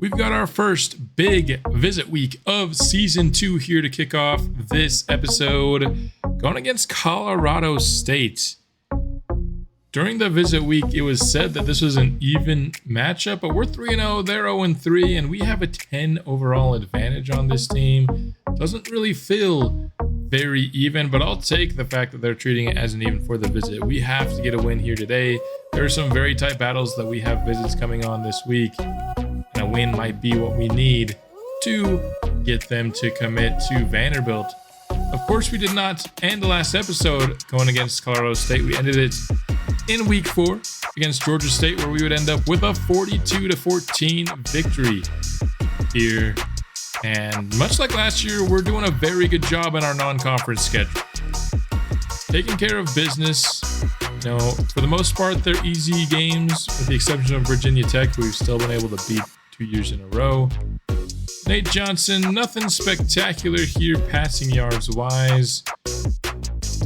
We've got our first big visit week of season 2 here to kick off this episode, going against Colorado State. During the visit week, it was said that this was an even matchup, but we're 3-0, they're 0-3, and we have a 10 overall advantage on this team. Doesn't really feel very even, but I'll take the fact that they're treating it as an even for the visit. We have to get a win here today. There are some very tight battles that we have visits coming on this week, and a win might be what we need to get them to commit to Vanderbilt. Of course, we did not end the last episode going against Colorado State. We ended it in week 4 against Georgia State, where we would end up with a 42-14 victory here. And much like last year, we're doing a very good job in our non-conference schedule. Taking care of business. You know, for the most part, they're easy games, with the exception of Virginia Tech, who we've still been able to beat 2 years in a row. Nate Johnson, nothing spectacular here passing yards wise.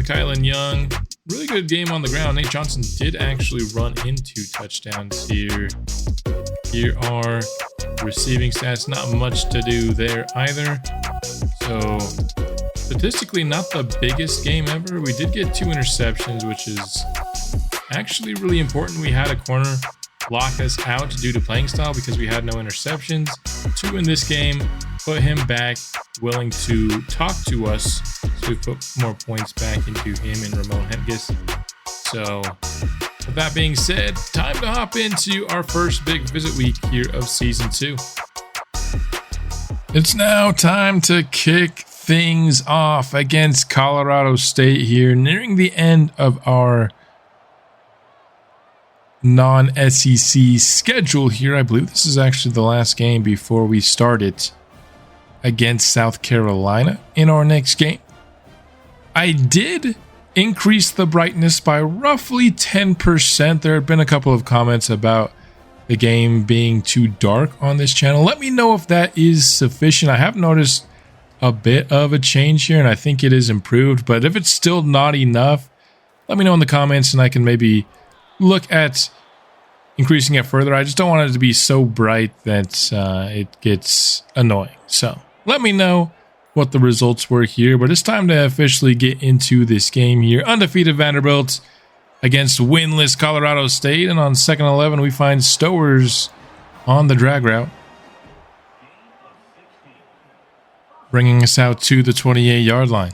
Kylan Young, really good game on the ground. Nate Johnson did actually run into touchdowns here. Here are receiving stats, not much to do there either. So statistically, not the biggest game ever. We did get 2 interceptions, which is actually really important. We had a corner lock us out due to playing style because we had no interceptions. 2 in this game, put him back, willing to talk to us. So we put more points back into him and Ramon Hentges. So with that being said, time to hop into our first big visit week here of season 2. It's now time to kick things off against Colorado State here, nearing the end of our non-SEC schedule here. I believe this is actually the last game before we start it against South Carolina in our next game. I did increase the brightness by roughly 10%. There have been a couple of comments about the game being too dark on this channel. Let me know if that is sufficient. I have noticed a bit of a change here, and I think it is improved. But if it's still not enough, let me know in the comments, and I can maybe look at increasing it further. I just don't want it to be so bright that it gets annoying. So let me know what the results were here, but it's time to officially get into this game here. Undefeated Vanderbilt against winless Colorado State, and on 2nd and 11 we find Stowers on the drag route, bringing us out to the 28-yard line.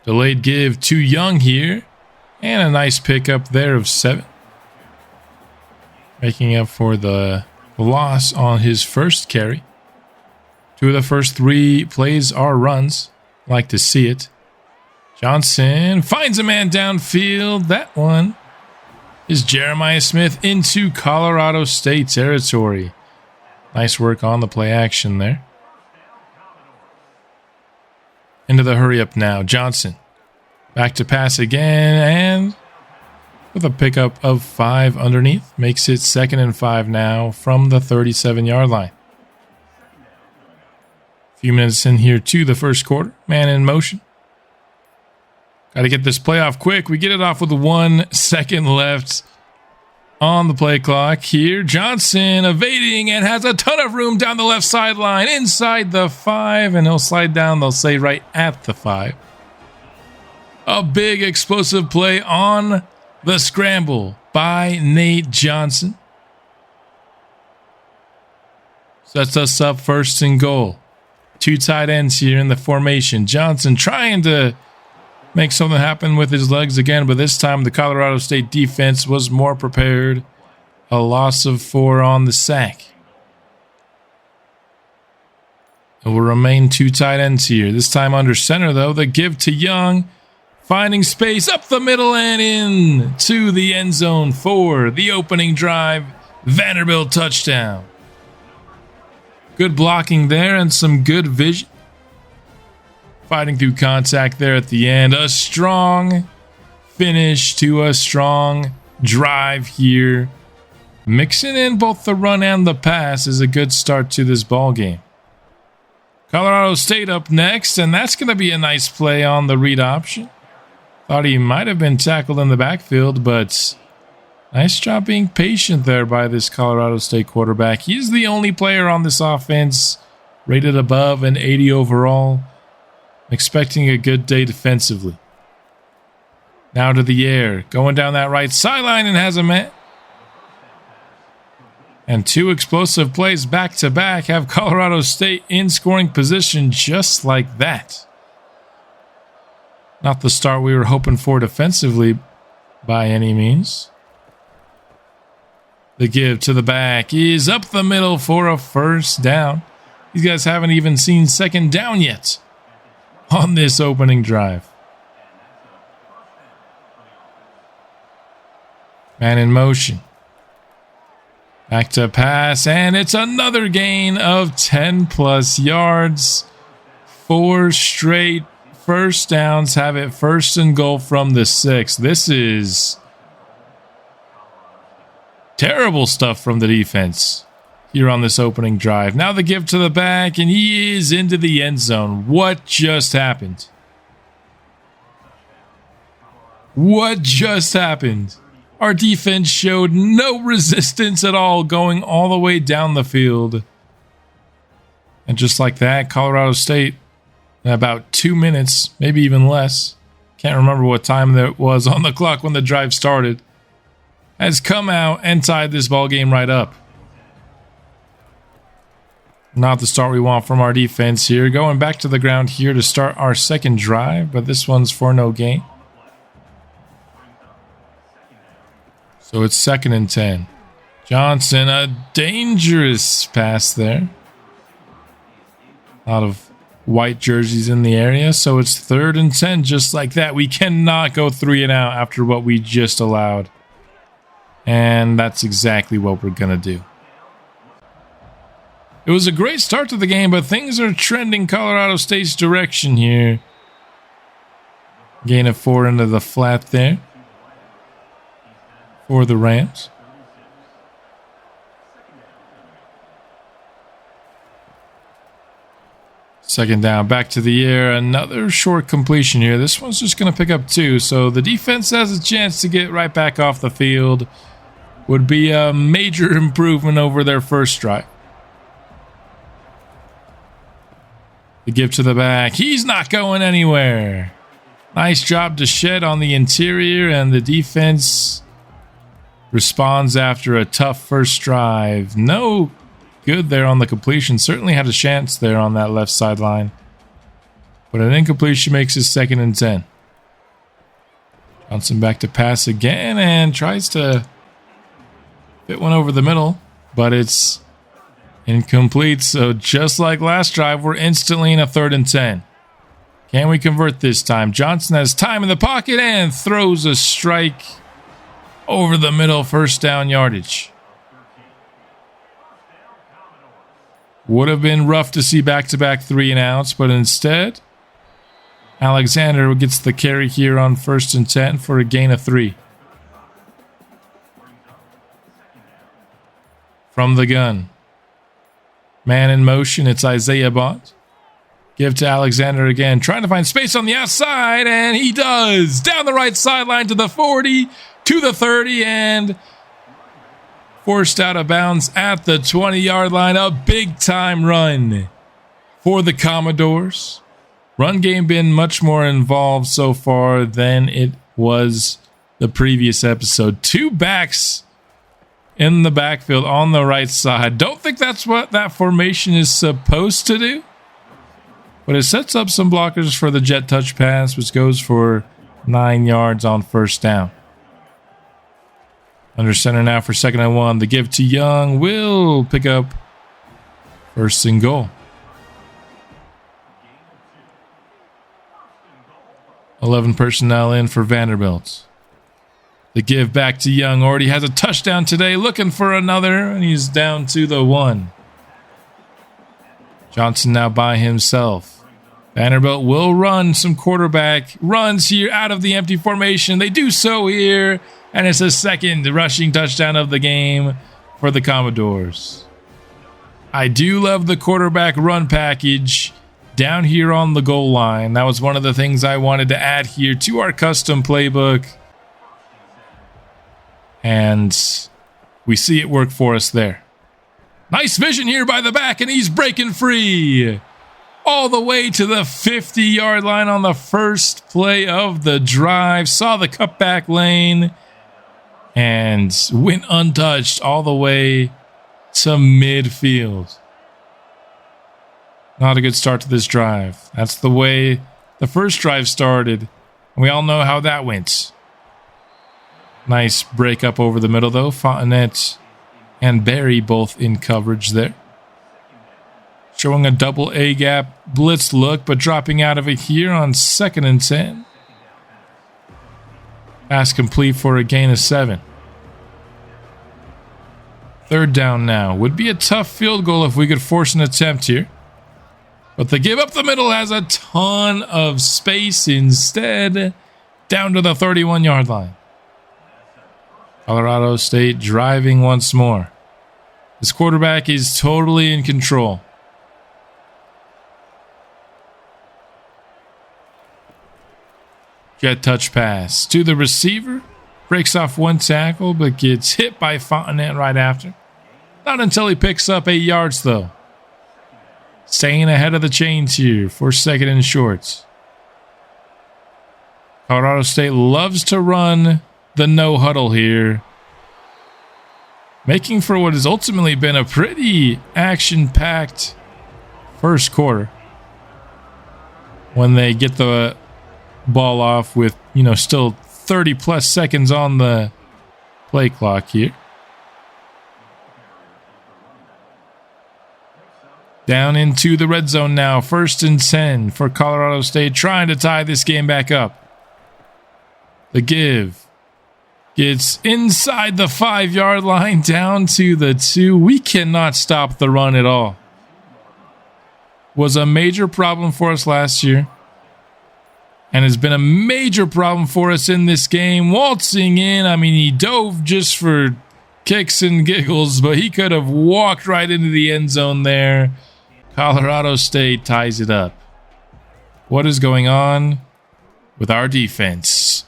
Delayed give to Young here, and a nice pickup there of 7, making up for the loss on his first carry. 2 of the first 3 plays are runs. Like to see it. Johnson finds a man downfield. That one is Jeremiah Smith into Colorado State territory. Nice work on the play action there. Into the hurry up now. Johnson back to pass again, and with a pickup of 5 underneath, makes it 2nd and 5 now from the 37-yard line. Few minutes in here to the first quarter. Man in motion. Got to get this play off quick. We get it off with 1 second left on the play clock here. Johnson evading and has a ton of room down the left sideline inside the 5, and he'll slide down, they'll say, right at the 5. A big explosive play on the scramble by Nate Johnson. Sets us up 1st and goal. 2 tight ends here in the formation. Johnson trying to make something happen with his legs again, but this time the Colorado State defense was more prepared. A loss of 4 on the sack. It will remain 2 tight ends here. This time under center, though. The give to Young. Finding space up the middle and in to the end zone for the opening drive. Vanderbilt touchdown. Good blocking there and some good vision. Fighting through contact there at the end. A strong finish to a strong drive here. Mixing in both the run and the pass is a good start to this ball game. Colorado State up next, and that's going to be a nice play on the read option. Thought he might have been tackled in the backfield, but Nice job being patient there by this Colorado State quarterback. He's the only player on this offense rated above an 80 overall. Expecting a good day defensively. Now to the air. Going down that right sideline and has a man. And two explosive plays back to back have Colorado State in scoring position just like that. Not the start we were hoping for defensively by any means. The give to the back is up the middle for a first down. These guys haven't even seen second down yet on this opening drive. Man in motion. Back to pass, and it's another gain of 10 plus yards. 4 straight first downs have it first and goal from the 6. This is terrible stuff from the defense here on this opening drive. Now the give to the back, and he is into the end zone. What just happened? What just happened? Our defense showed no resistance at all, going all the way down the field. And just like that, Colorado State, in about 2 minutes, maybe even less, can't remember what time there was on the clock when the drive started, has come out and tied this ball game right up. Not the start we want from our defense here. Going back to the ground here to start our second drive, but this one's for no gain. So it's 2nd and 10. Johnson, a dangerous pass there. A lot of white jerseys in the area, so it's 3rd and 10 just like that. We cannot go 3 and out after what we just allowed. And that's exactly what we're going to do. It was a great start to the game, but things are trending Colorado State's direction here. Gain of 4 into the flat there for the Rams. Second down, back to the air. Another short completion here. This one's just going to pick up 2, so the defense has a chance to get right back off the field. Would be a major improvement over their first drive. The give to the back. He's not going anywhere. Nice job to Shed on the interior, and the defense responds after a tough first drive. No good there on the completion. Certainly had a chance there on that left sideline. But an incompletion makes it 2nd and 10. Johnson back to pass again and tries to fit one over the middle, but it's incomplete. So just like last drive, we're instantly in a 3rd and 10. Can we convert this time? Johnson has time in the pocket and throws a strike over the middle, first down yardage. Would have been rough to see back-to-back 3 and outs, but instead, Alexander gets the carry here on 1st and 10 for a gain of 3. From the gun. Man in motion, it's Isaiah Bond. Give to Alexander again, trying to find space on the outside, and he does! Down the right sideline to the 40, to the 30, and forced out of bounds at the 20-yard line. A big-time run for the Commodores. Run game been much more involved so far than it was the previous episode. 2 backs in the backfield on the right side. Don't think that's what that formation is supposed to do, but it sets up some blockers for the jet touch pass, which goes for 9 yards on first down. Under center now for 2nd and 1. The give to Young will pick up 1st and goal. 11 personnel in for Vanderbilt. The give back to Young. Already has a touchdown today. Looking for another, and he's down to the 1. Johnson now by himself. Vanderbilt will run some quarterback runs here out of the empty formation. They do so here, and it's a 2nd rushing touchdown of the game for the Commodores. I do love the quarterback run package down here on the goal line. That was one of the things I wanted to add here to our custom playbook. And we see it work for us there. Nice vision here by the back, and he's breaking free. All the way to the 50-yard line on the first play of the drive. Saw the cutback lane and went untouched all the way to midfield. Not a good start to this drive. That's the way the first drive started. We all know how that went. Nice break up over the middle, though. Fontenette and Barry both in coverage there. Showing a double A-gap blitz look, but dropping out of it here on 2nd and 10. Pass complete for a gain of 7. 3rd down now. Would be a tough field goal if we could force an attempt here. But the give up the middle has a ton of space instead. Down to the 31-yard line. Colorado State driving once more. This quarterback is totally in control. Jet touch pass to the receiver. Breaks off one tackle, but gets hit by Fontenette right after. Not until he picks up 8 yards, though. Staying ahead of the chains here for 2nd and short. Colorado State loves to run the no huddle here, making for what has ultimately been a pretty action-packed first quarter. When they get the ball off with, still 30 plus seconds on the play clock here. Down into the red zone now. 1st and 10 for Colorado State, trying to tie this game back up. The give gets inside the 5-yard line, down to the 2. We cannot stop the run at all. Was a major problem for us last year, and has been a major problem for us in this game. Waltzing in, he dove just for kicks and giggles, but he could have walked right into the end zone there. Colorado State ties it up. What is going on with our defense?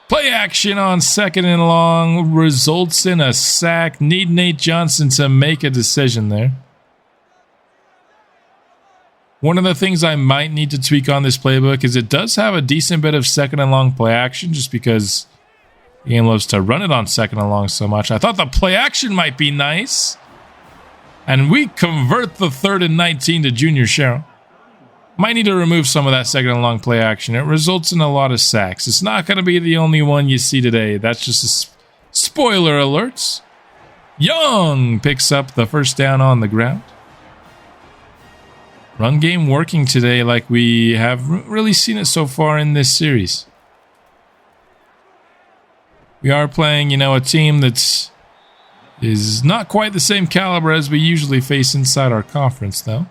Play action on 2nd and long results in a sack. Need Nate Johnson to make a decision there. One of the things I might need to tweak on this playbook is it does have a decent bit of 2nd and long play action, just because the game loves to run it on 2nd and long so much. I thought the play action might be nice. And we convert the 3rd and 19 to Junior Sherrill. Might need to remove some of that 2nd and long play action. It results in a lot of sacks. It's not going to be the only one you see today. That's just a spoiler alert. Young picks up the 1st down on the ground. Run game working today like we have really seen it so far in this series. We are playing, a team that's is not quite the same caliber as we usually face inside our conference, though.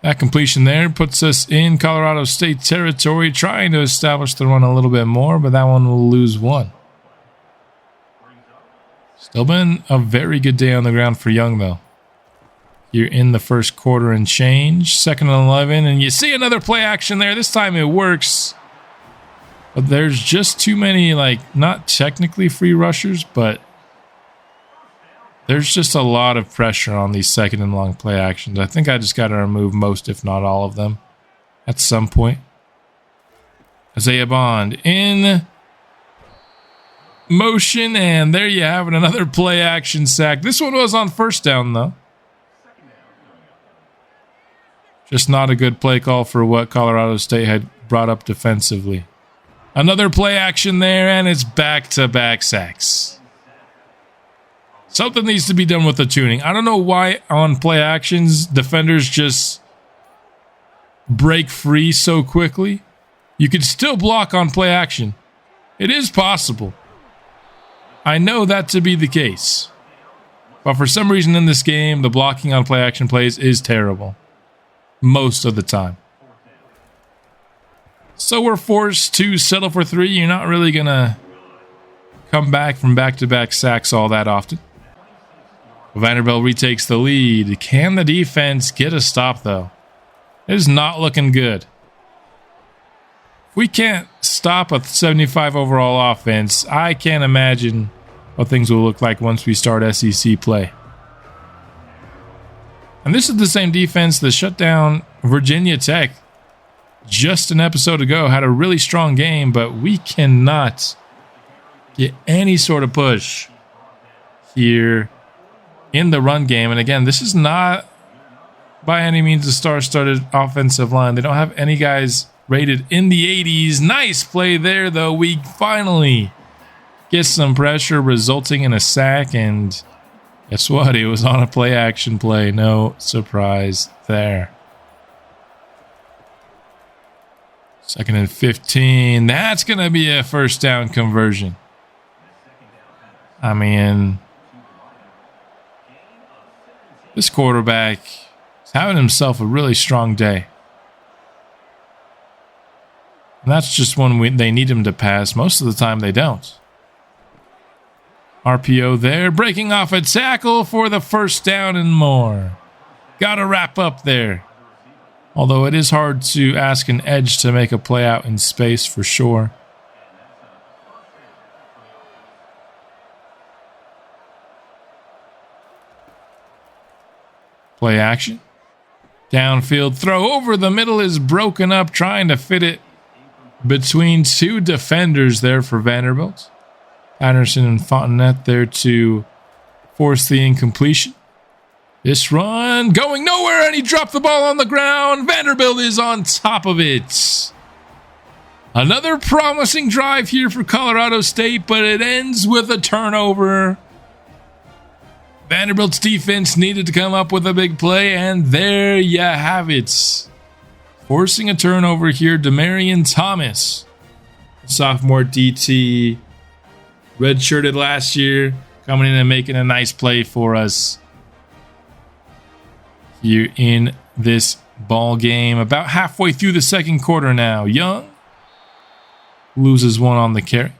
That completion there puts us in Colorado State territory, trying to establish the run a little bit more, but that one will lose 1. Still been a very good day on the ground for Young, though. You're in the first quarter and change. 2nd and 11, and you see another play action there. This time it works. But there's just too many, not technically free rushers, but there's just a lot of pressure on these 2nd and long play actions. I think I just got to remove most, if not all of them, at some point. Isaiah Bond in motion, and there you have it, another play action sack. This one was on 1st down, though. Just not a good play call for what Colorado State had brought up defensively. Another play action there, and it's back-to-back sacks. Something needs to be done with the tuning. I don't know why on play actions, defenders just break free so quickly. You could still block on play action. It is possible. I know that to be the case. But for some reason in this game, the blocking on play action plays is terrible. Most of the time. So we're forced to settle for 3. You're not really going to come back from back-to-back sacks all that often. Vanderbilt retakes the lead. Can the defense get a stop, though? It is not looking good. If we can't stop a 75 overall offense, I can't imagine what things will look like once we start SEC play. And this is the same defense that shut down Virginia Tech just an episode ago. Had a really strong game, but we cannot get any sort of push here in the run game. And again, this is not by any means a star-studded offensive line. They don't have any guys rated in the 80s. Nice play there, though. We finally get some pressure, resulting in a sack. And guess what? It was on a play-action play. No surprise there. 2nd and 15. That's going to be a first down conversion. I mean, this quarterback is having himself a really strong day. And that's just when they need him to pass. Most of the time they don't. RPO there, breaking off a tackle for the first down and more. Got to wrap up there. Although it is hard to ask an edge to make a play out in space for sure. Play action. Downfield throw over the middle is broken up, trying to fit it between two defenders there for Vanderbilt. Patterson and Fontenette there to force the incompletion. This run going nowhere, and he dropped the ball on the ground. Vanderbilt is on top of it. Another promising drive here for Colorado State, but it ends with a turnover. Vanderbilt's defense needed to come up with a big play, and there you have it. Forcing a turnover here, Demarion Thomas, sophomore DT, redshirted last year, coming in and making a nice play for us here in this ball game. About halfway through the second quarter now. Young loses one on the carry.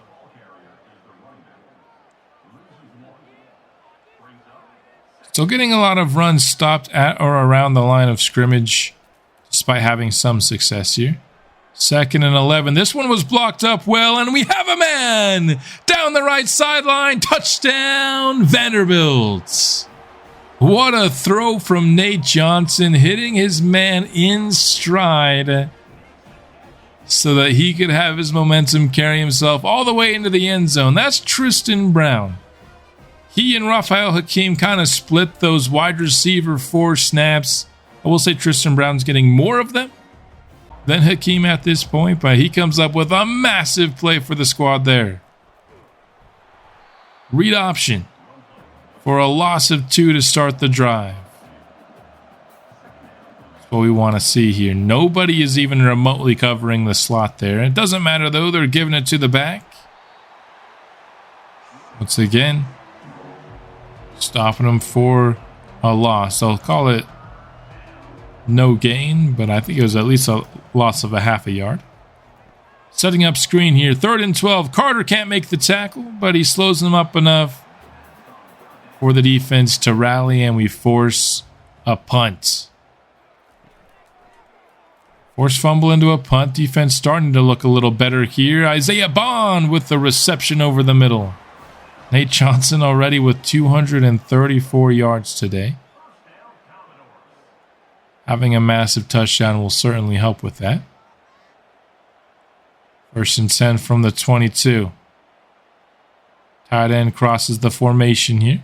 Still getting a lot of runs stopped at or around the line of scrimmage, despite having some success here. 2nd and 11. This one was blocked up well, and we have a man down the right sideline. Touchdown, Vanderbilt. What a throw from Nate Johnson, hitting his man in stride so that he could have his momentum carry himself all the way into the end zone. That's Tristan Brown. He and Raphael Hakeem kind of split those wide receiver 4 snaps. I will say Tristan Brown's getting more of them than Hakeem at this point, but he comes up with a massive play for the squad there. Read option for a loss of 2 to start the drive. That's what we want to see here. Nobody is even remotely covering the slot there. It doesn't matter, though. They're giving it to the back. Once again, stopping them for a loss. I'll call it no gain, but I think it was at least a loss of a half a yard. Setting up screen here. 3rd and 12. Carter can't make the tackle, but he slows them up enough for the defense to rally, and we force a punt. Force fumble into a punt. Defense starting to look a little better here. Isaiah Bond with the reception over the middle. Nate Johnson already with 234 yards today. Having a massive touchdown will certainly help with that. 1st and 10 from the 22. Tight end crosses the formation here.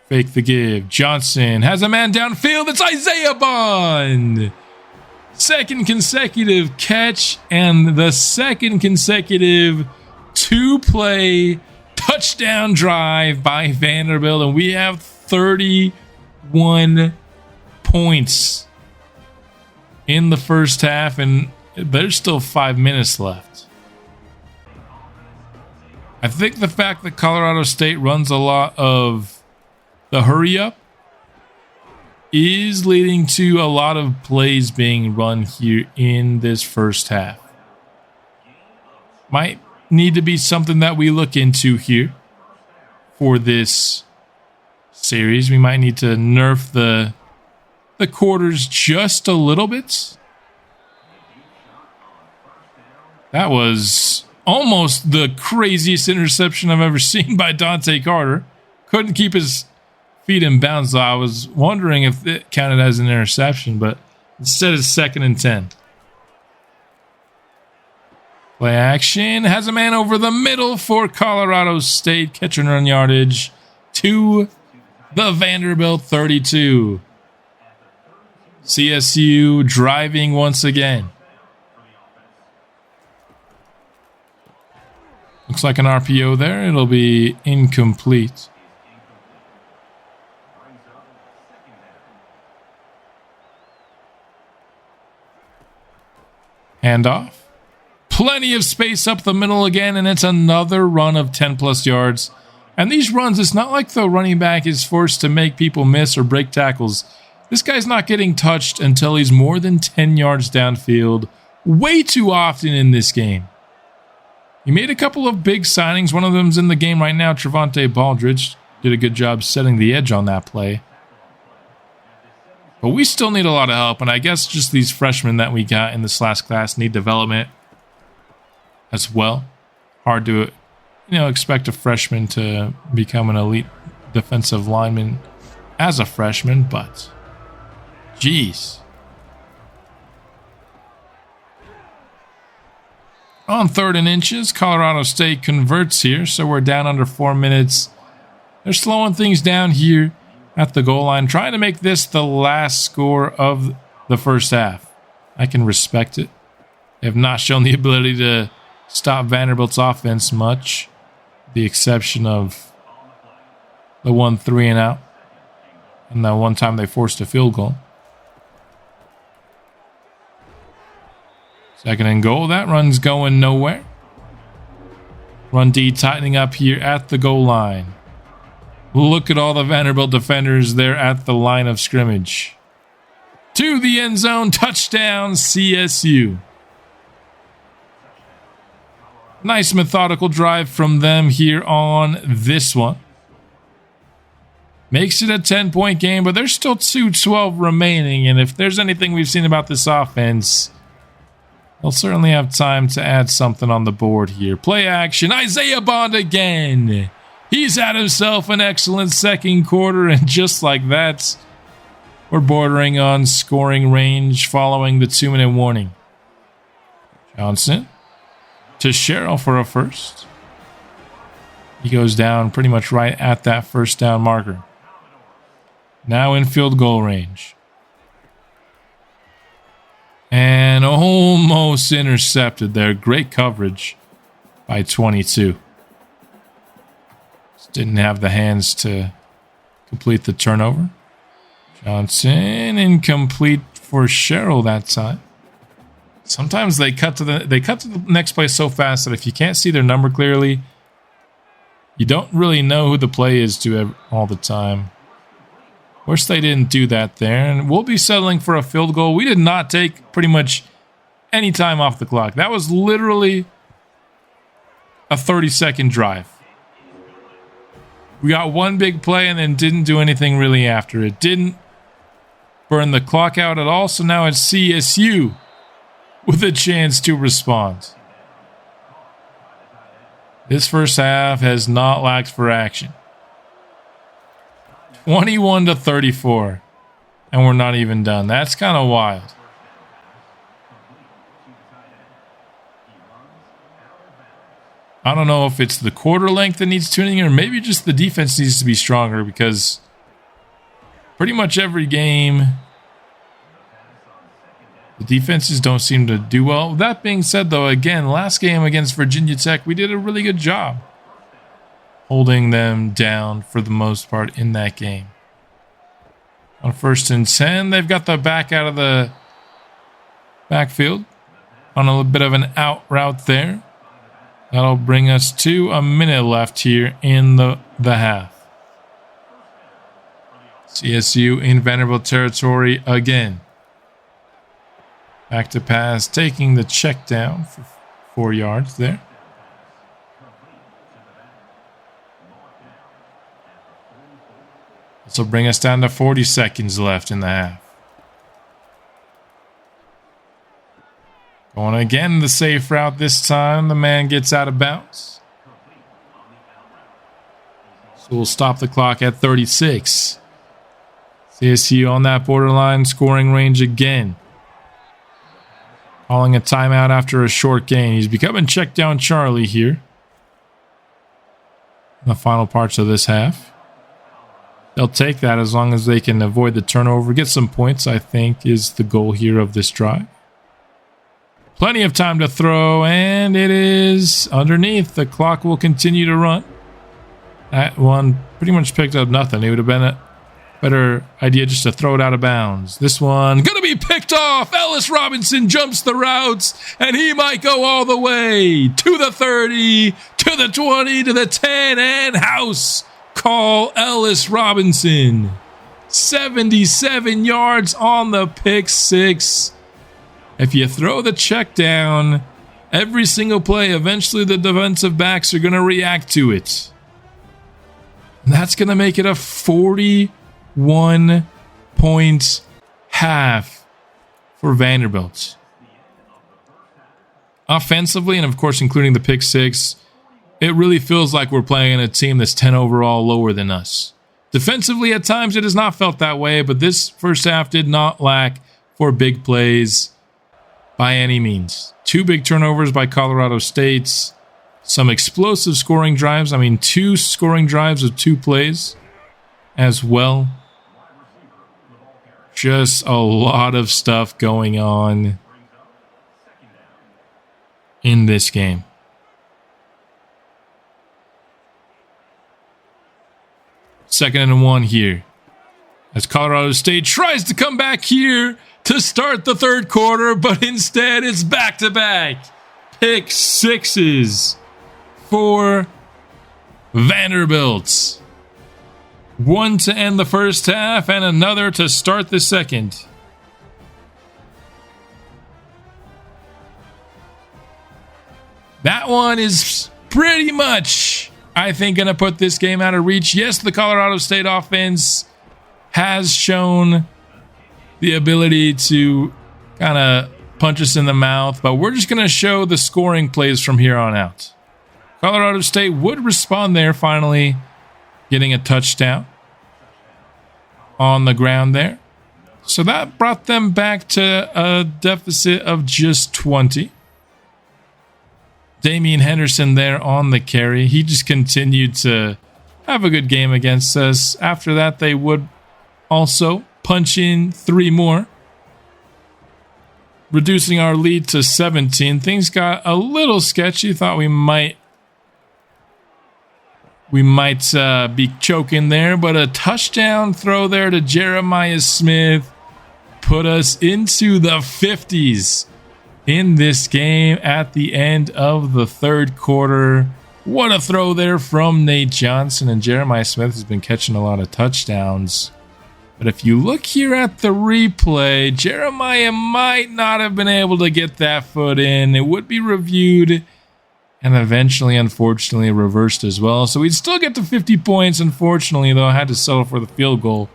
Fake the give. Johnson has a man downfield. It's Isaiah Bond. 2nd consecutive catch and the 2nd consecutive 2-play touchdown drive by Vanderbilt. And we have 31 points in the first half, and there's still 5 minutes left. I think the fact that Colorado State runs a lot of the hurry up is leading to a lot of plays being run here in this first half. Might need to be something that we look into here for this series. We might need to nerf the quarters just a little bit. That was almost the craziest interception I've ever seen by Dante Carter. Couldn't keep his feet in bounds, though. I was wondering if it counted as an interception, but instead it's 2nd and 10. Play action. Has a man over the middle for Colorado State. Catch and run yardage to the Vanderbilt 32. CSU driving once again. Looks like an RPO there. It'll be incomplete. Handoff. Plenty of space up the middle again, and it's another run of 10-plus yards. And these runs, it's not like the running back is forced to make people miss or break tackles. This guy's not getting touched until he's more than 10 yards downfield way too often in this game. He made a couple of big signings. One of them's in the game right now. Trevante Baldridge did a good job setting the edge on that play. But we still need a lot of help, and I guess just these freshmen that we got in this last class need development as well. Hard to, expect a freshman to become an elite defensive lineman as a freshman, but geez. On 3rd and inches, Colorado State converts here, so we're down under 4 minutes. They're slowing things down here at the goal line, trying to make this the last score of the first half. I can respect it. They have not shown the ability to stop Vanderbilt's offense much, with the exception of the 1 3-and-out, and that one time they forced a field goal. 2nd and goal. That run's going nowhere. Run D tightening up here at the goal line. Look at all the Vanderbilt defenders there at the line of scrimmage. To the end zone. Touchdown, CSU. Nice methodical drive from them here on this one. Makes it a 10-point game, but there's still 2:12 remaining, and if there's anything we've seen about this offense, they'll certainly have time to add something on the board here. Play action. Isaiah Bond again. He's had himself an excellent second quarter, and just like that, we're bordering on scoring range following the 2-minute warning. Johnson to Sherrill for a first. He goes down pretty much right at that first down marker. Now in field goal range. And almost intercepted there. Great coverage by 22. Just didn't have the hands to complete the turnover. Johnson incomplete for Sherrill that time. Sometimes they cut to the next play so fast that if you can't see their number clearly, you don't really know who the play is to all the time. Wish they didn't do that there, and we'll be settling for a field goal. We did not take pretty much any time off the clock. That was literally a 30-second drive. We got one big play and then didn't do anything really after it. Didn't burn the clock out at all, so now it's CSU with a chance to respond. This first half has not lacked for action. 21-34, and we're not even done. That's kind of wild. I don't know if it's the quarter length that needs tuning, or maybe just the defense needs to be stronger, because pretty much every game, the defenses don't seem to do well. That being said, though, again, last game against Virginia Tech, we did a really good job holding them down for the most part in that game. On 1st and 10, they've got the back out of the backfield on a little bit of an out route there. That'll bring us to a minute left here in the half. CSU in Vanderbilt territory again. Back to pass, taking the check down for 4 yards there. This will bring us down to 40 seconds left in the half. Going again the safe route this time. The man gets out of bounds. So we'll stop the clock at 36. CSU on that borderline scoring range again. Calling a timeout after a short gain. He's becoming check down Charlie here. In the final parts of this half. They'll take that as long as they can avoid the turnover. Get some points, I think, is the goal here of this drive. Plenty of time to throw, and it is underneath. The clock will continue to run. That one pretty much picked up nothing. It would have been a better idea just to throw it out of bounds. This one going to be picked off. Ellis Robinson jumps the routes, and he might go all the way to the 30, to the 20, to the 10, and house call Ellis Robinson. 77 yards on the pick six. If you throw the check down, every single play, eventually the defensive backs are going to react to it. And that's going to make it a 41-point half for Vanderbilt. Offensively, and of course including the pick six, it really feels like we're playing a team that's 10 overall lower than us. Defensively, at times it has not felt that way, but this first half did not lack for big plays by any means. 2 big turnovers by Colorado State. Some explosive scoring drives. 2 scoring drives of 2 plays as well. Just a lot of stuff going on in this game. Second and 1 here. As Colorado State tries to come back here to start the third quarter, but instead it's back-to-back pick sixes for Vanderbilt. One to end the first half and another to start the second. That one is pretty much, I think, going to put this game out of reach. Yes, the Colorado State offense has shown the ability to kind of punch us in the mouth, but we're just going to show the scoring plays from here on out. Colorado State would respond there, finally getting a touchdown on the ground there. So that brought them back to a deficit of just 20. Damian Henderson there on the carry. He just continued to have a good game against us. After that, they would also punch in 3 more, reducing our lead to 17. Things got a little sketchy. Thought we might be choking there, but a touchdown throw there to Jeremiah Smith put us into the 50s in this game at the end of the third quarter. What a throw there from Nate Johnson, and Jeremiah Smith has been catching a lot of touchdowns. But if you look here at the replay, Jeremiah might not have been able to get that foot in. It would be reviewed and eventually, unfortunately, reversed as well. So we'd still get to 50 points. Unfortunately, though, I had to settle for the field goal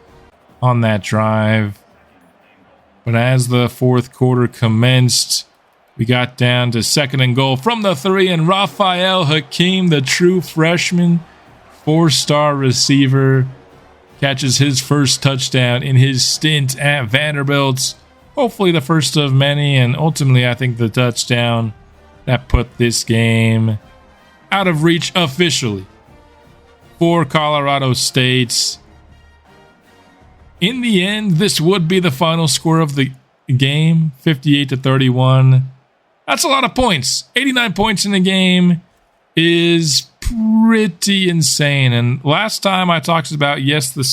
on that drive. But as the fourth quarter commenced, we got down to second and goal from the 3, and Raphael Hakeem, the true freshman, 4-star receiver, catches his first touchdown in his stint at Vanderbilt. Hopefully the first of many, and ultimately I think the touchdown that put this game out of reach officially for Colorado State. In the end, this would be the final score of the game, 58-31. That's a lot of points. 89 points in the game is pretty insane. And last time I talked about, yes, the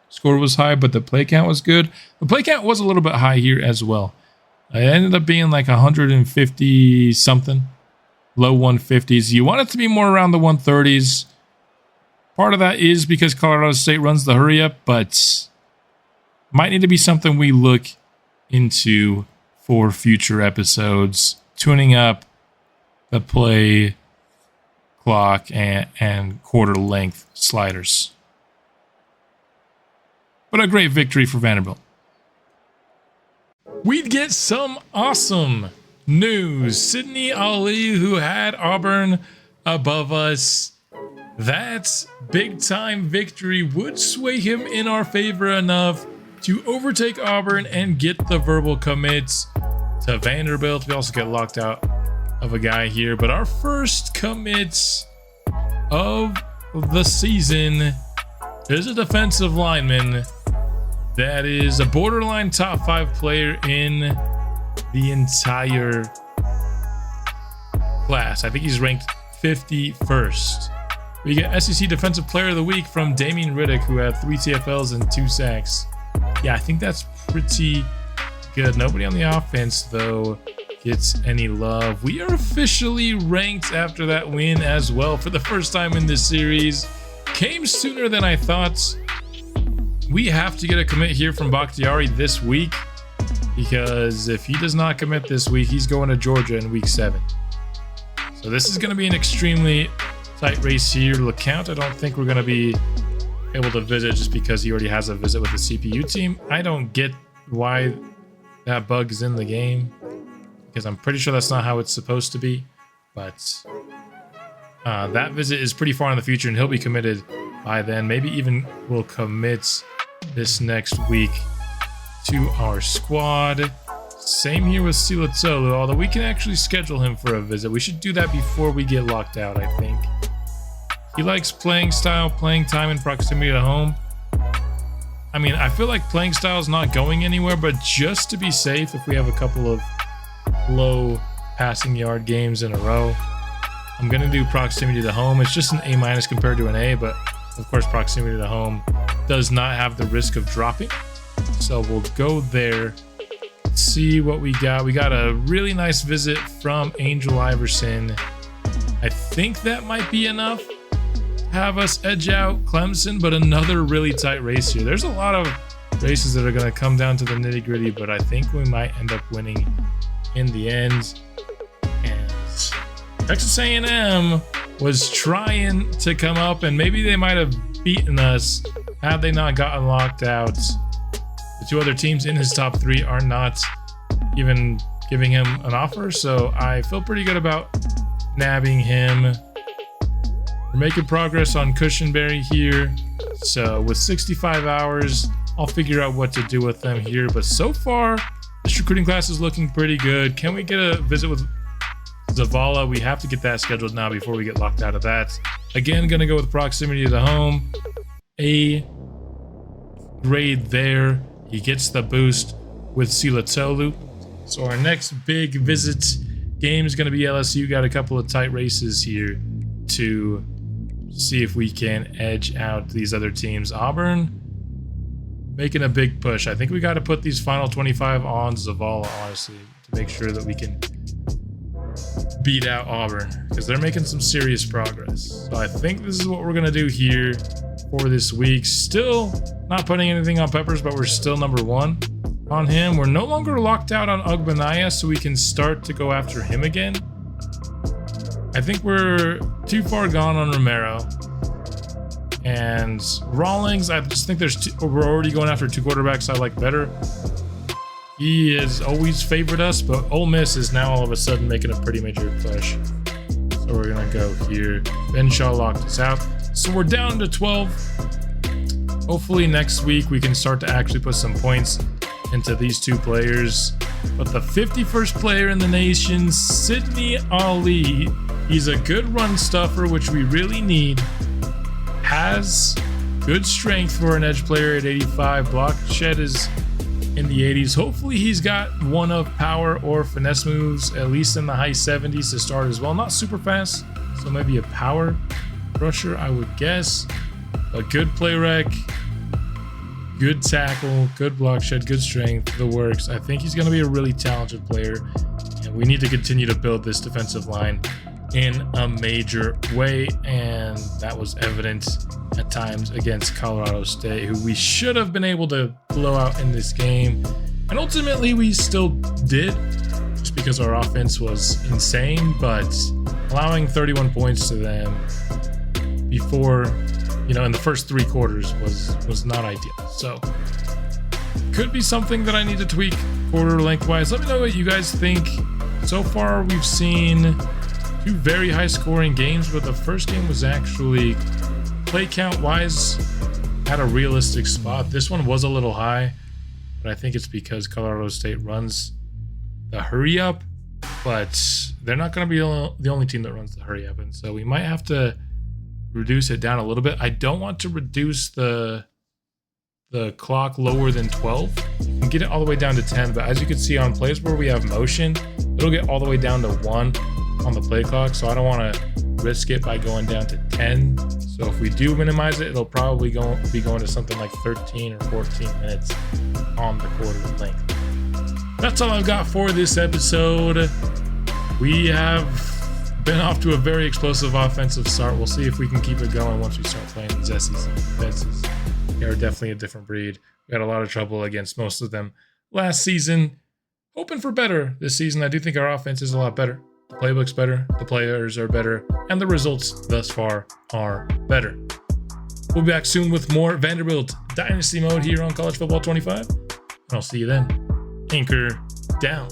score was high, but the play count was good. The play count was a little bit high here as well. It ended up being like 150 something, low 150s. You want it to be more around the 130s. Part of that is because Colorado State runs the hurry up, but might need to be something we look into for future episodes, tuning up the play clock and quarter length sliders. But a great victory for Vanderbilt. We'd get some awesome news. Sydney Ali, who had Auburn above us, that big time victory would sway him in our favor enough to overtake Auburn and get the verbal commits to Vanderbilt. We also get locked out of a guy here, but our first commits of the season is a defensive lineman that is a borderline top 5 player in the entire class. I think he's ranked 51st. We get SEC Defensive Player of the Week from Damian Riddick, who had 3 TFLs and 2 sacks. Yeah, I think that's pretty good. Nobody on the offense, though, gets any love. We are officially ranked after that win as well for the first time in this series. Came sooner than I thought. We have to get a commit here from Bakhtiari this week, because if he does not commit this week, he's going to Georgia in week 7. So this is going to be an extremely tight race here. LeCount, I don't think we're going to be able to visit just because he already has a visit with the CPU team. I don't get why that bug is in the game, because I'm pretty sure that's not how it's supposed to be. But that visit is pretty far in the future, and he'll be committed by then. Maybe even will commit this next week to our squad. Same here with Silatolu, although we can actually schedule him for a visit. We should do that before we get locked out, I think. He likes playing style, playing time, and proximity to home. I mean, I feel like playing style is not going anywhere, but just to be safe, if we have a couple of low passing yard games in a row, I'm going to do proximity to home. It's just an A- compared to an A, but of course, proximity to home does not have the risk of dropping. So we'll go there. See what we got. We got a really nice visit from Angel Iverson. I think that might be enough to have us edge out Clemson, but another really tight race here. There's a lot of races that are going to come down to the nitty-gritty, but I think we might end up winning in the end. And Texas A&M was trying to come up, and maybe they might have beaten us had they not gotten locked out. The 2 other teams in his top 3 are not even giving him an offer, so I feel pretty good about nabbing him. We're making progress on Cushenberry here, so with 65 hours, I'll figure out what to do with them here. But so far, this recruiting class is looking pretty good. Can we get a visit with Zavala? We have to get that scheduled now before we get locked out of that. Again, gonna go with proximity to the home. A grade there. He gets the boost with Silatolu. So our next big visit game is going to be LSU. Got a couple of tight races here to see if we can edge out these other teams. Auburn making a big push. I think we got to put these final 25 on Zavala, honestly, to make sure that we can beat out Auburn, because they're making some serious progress. So I think this is what we're going to do here for this week. Still not putting anything on Peppers, but we're still number 1 on him. We're no longer locked out on Ugbanaya, so we can start to go after him again. I think we're too far gone on Romero. And Rawlings, I just think we're already going after 2 quarterbacks I like better. He has always favored us, but Ole Miss is now all of a sudden making a pretty major push. So we're going to go here. Ben Shaw locked us out. So we're down to 12. Hopefully next week we can start to actually put some points into these 2 players. But the 51st player in the nation, Sydney Ali, he's a good run stuffer, which we really need. Has good strength for an edge player at 85. Block shed is in the 80s. Hopefully he's got one of power or finesse moves, at least in the high 70s to start as well. Not super fast, so maybe a power rusher, I would guess. A good play rec, good tackle, good block shed, good strength, the works. I think he's going to be a really talented player, and we need to continue to build this defensive line in a major way, and that was evident at times against Colorado State, who we should have been able to blow out in this game, and ultimately we still did, just because our offense was insane. But allowing 31 points to them before, in the first 3 quarters was not ideal. So could be something that I need to tweak quarter lengthwise. Let me know what you guys think. So far, we've seen 2 very high scoring games, but the first game was actually play count wise at a realistic spot. This one was a little high, but I think it's because Colorado State runs the hurry up, but they're not going to be the only team that runs the hurry up. And so we might have to reduce it down a little bit. I don't want to reduce the clock lower than 12. You can get it all the way down to 10, but as you can see on plays where we have motion, it'll get all the way down to 1 on the play clock. So I don't want to risk it by going down to 10. So if we do minimize it, it'll probably be going to something like 13 or 14 minutes on the quarter length. That's all I've got for this episode. We have been off to a very explosive offensive start. We'll see if we can keep it going once we start playing these SEC defenses. They are definitely a different breed. We had a lot of trouble against most of them last season. Hoping for better this season. I do think our offense is a lot better. The playbook's better, the players are better, and the results thus far are better. We'll be back soon with more Vanderbilt Dynasty mode here on College Football 25. And I'll see you then. Anchor down.